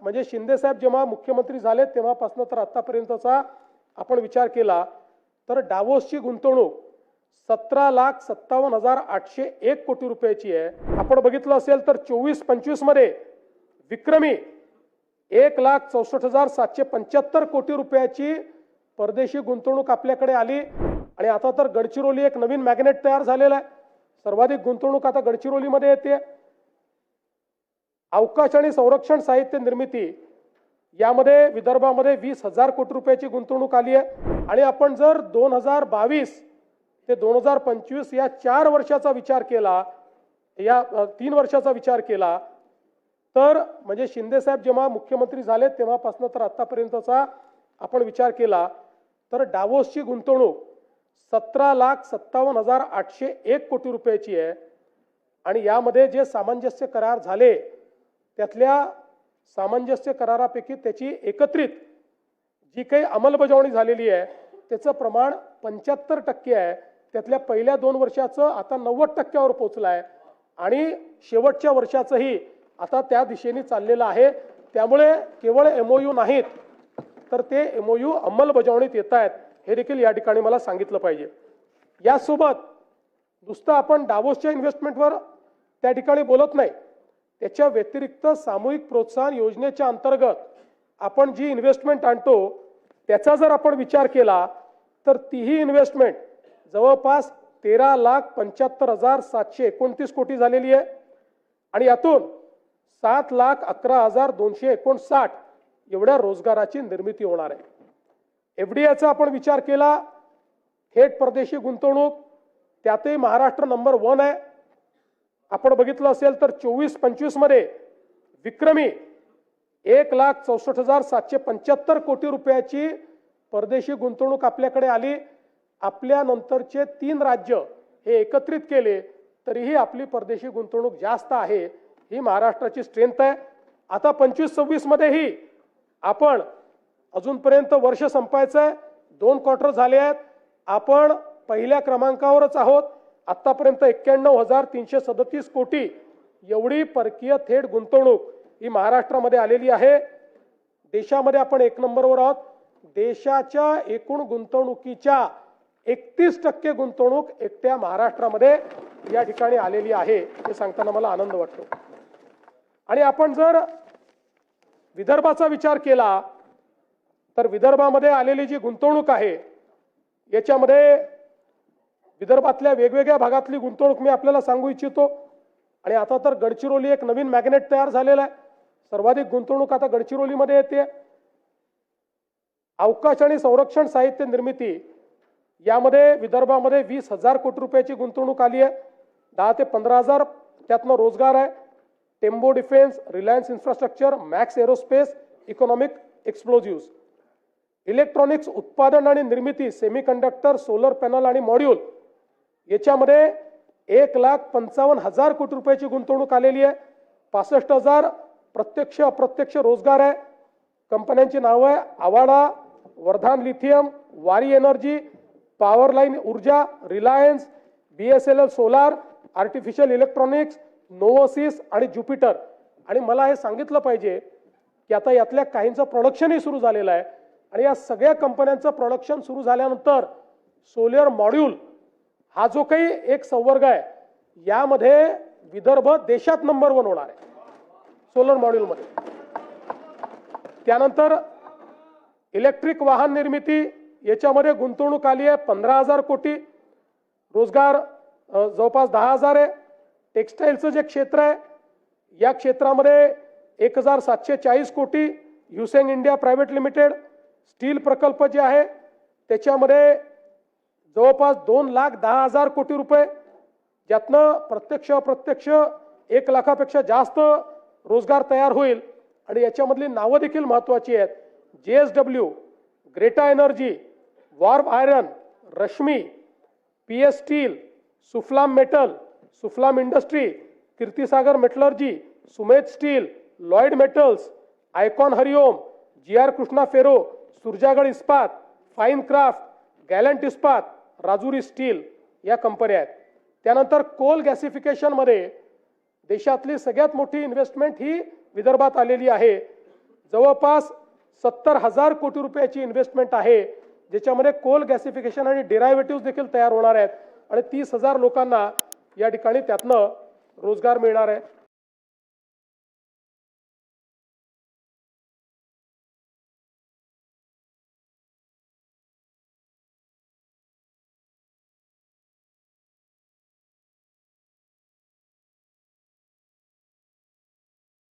म्हणजे शिंदे साहेब जेव्हा मुख्यमंत्री झाले तेव्हापासून तर आतापर्यंतचा आपण विचार केला तर डावोसची गुंतवणूक 17,57,801 कोटी रुपयाची आहे। आपण बघितलं असेल तर 24-25 मध्ये विक्रमी 1,64,775 कोटी रुपयाची परदेशी गुंतवणूक आपल्याकडे आली आणि आता तर गडचिरोली एक नवीन मॅग्नेट तयार झालेला आहे। सर्वाधिक गुंतवणूक आता गडचिरोलीमध्ये येते। अवकाश आणि संरक्षण साहित्य निर्मिती यामध्ये विदर्भामध्ये 20,000 कोटी रुपयाची गुंतवणूक आली आहे आणि आपण जर 2022 ते 2025 या 4 वर्षाचा विचार केला, या 3 वर्षाचा विचार केला तर म्हणजे शिंदे साहेब जेव्हा मुख्यमंत्री झाले तेव्हापासून तर आतापर्यंतचा आपण विचार केला तर डावोसची गुंतवणूक 17,57,801 कोटी रुपयाची आहे आणि यामध्ये जे सामंजस्य करार झाले त्यातल्या सामंजस्य करारापैकी त्याची एकत्रित जी काही अंमलबजावणी झालेली आहे त्याचं प्रमाण 75% आहे। त्यातल्या पहिल्या 2 वर्षाचं आता 90% पोहोचलं आहे आणि शेवटच्या वर्षाचंही आता त्या दिशेने चाललेलं आहे। त्यामुळे केवळ एमओयू नाहीत तर ते एमओयू अंमलबजावणीत येत आहेत हे देखील या ठिकाणी मला सांगितलं पाहिजे। यासोबत नुसतं आपण डावोसच्या इन्व्हेस्टमेंटवर त्या ठिकाणी बोलत नाही, त्याच्या व्यतिरिक्त सामूहिक प्रोत्साहन योजनेच्या अंतर्गत आपण जी इन्व्हेस्टमेंट आणतो त्याचा जर आपण विचार केला तर तीही इन्व्हेस्टमेंट जवळपास 13,75,729 कोटी झालेली आहे आणि यातून 7,11,259 एवढ्या रोजगाराची निर्मिती होणार आहे। एफडीआयचा आपण विचार केला, थेट परदेशी गुंतवणूक त्यातही महाराष्ट्र नंबर 1 आहे। आपण बघितलं असेल तर 24-25 मध्ये विक्रमी 1,64,775 कोटी रुपयाची परदेशी गुंतवणूक आपल्याकडे आली। आपल्या नंतरचे 3 राज्य हे एकत्रित केले तरीही आपली परदेशी गुंतवणूक जास्त आहे, ही महाराष्ट्राची स्ट्रेंथ आहे। आता 25-26 मध्येही आपण अजूनपर्यंत वर्ष संपायचं आहे, 2 क्वार्टर झाले आहेत, आपण पहिल्या क्रमांकावरच आहोत। आतापर्यंत 91,337 कोटी एवढी परकीय थेट गुंतवणूक ही महाराष्ट्रामध्ये आलेली आहे। देशामध्ये आपण 1 नंबरवर आहोत। देशाच्या एकूण गुंतवणुकीच्या 31% गुंतवणूक एकट्या महाराष्ट्रामध्ये या ठिकाणी आलेली आहे, हे सांगताना मला आनंद वाटतो। आणि आपण जर विदर्भाचा विचार केला तर विदर्भामध्ये आलेली जी गुंतवणूक आहे याच्यामध्ये विदर्भातल्या वेगवेगळ्या भागातली गुंतवणूक मी आपल्याला सांगू इच्छितो। आणि आता तर गडचिरोली एक नवीन मॅग्नेट तयार झालेला आहे। सर्वाधिक गुंतवणूक आता गडचिरोलीमध्ये येते। अवकाश आणि संरक्षण साहित्य निर्मिती यामध्ये विदर्भामध्ये 20,000 कोटी रुपयाची गुंतवणूक आली आहे। 10 ते 15,000 त्यातनं रोजगार आहे। Tembo Defence, Reliance Infrastructure, Max Aerospace, Economic Explosives, electronics उत्पादन आणि निर्मिती, सेमीकंडक्टर, सोलर पॅनल आणि मॉड्यूल याच्यामध्ये 1,55,000 कोटी रुपयाची गुंतवणूक आलेली आहे। 65,000 प्रत्यक्ष अप्रत्यक्ष रोजगार आहे। कंपन्यांची नावं आहे Avaada, Vardhan lithium, Waaree Energy, Power Line Urja, Reliance, BSNL solar, artificial electronics, Novosis आणि ज्युपिटर। आणि मला हे सांगितलं पाहिजे की आता यातल्या काहींचं प्रोडक्शनही सुरू झालेलं आहे आणि या सगळ्या कंपन्यांचं प्रोडक्शन सुरू झाल्यानंतर सोलर मॉड्यूल हा जो काही एक संवर्ग आहे यामध्ये विदर्भ देशात नंबर 1 होणार आहे सोलर मॉड्यूलमध्ये। त्यानंतर इलेक्ट्रिक वाहन निर्मिती याच्यामध्ये गुंतवणूक आली आहे 15,000 कोटी, रोजगार जवळपास 10,000 आहे। टेक्सटाईलचं जे क्षेत्र आहे या क्षेत्रामध्ये 1,740 कोटी, युसेंग इंडिया प्रायव्हेट लिमिटेड, स्टील प्रकल्प जे आहे त्याच्यामध्ये जवळपास 2,10,000 कोटी रुपये, ज्यातनं प्रत्यक्ष अप्रत्यक्ष 1 लाखापेक्षा जास्त रोजगार तयार होईल। आणि याच्यामधली नावं देखील महत्त्वाची आहेत। JSW, Greta Energy, Warm Iron, Rashmi, PS Steel, Suflam Metal, Suflam Industry, Kirtisagar Metallurgy, Sumedh Steel, Lloyd Metals, Icon Hariom, GR Krishna Ferro, Surjagad Ispat, Fine craft, गॅलंट इस्पात, राजुरी स्टील या कंपन्या आहेत। त्यानंतर कोल गॅसिफिकेशनमध्ये देशातली सगळ्यात मोठी इन्व्हेस्टमेंट ही विदर्भात आलेली आहे। जवळपास 70,000 कोटी रुपयाची इन्व्हेस्टमेंट आहे, ज्याच्यामध्ये कोल गॅसिफिकेशन आणि डेरायव्हेटिव्ह देखील तयार होणार आहेत आणि 30,000 लोकांना या ठिकाणी त्यातनं रोजगार मिळणार आहे.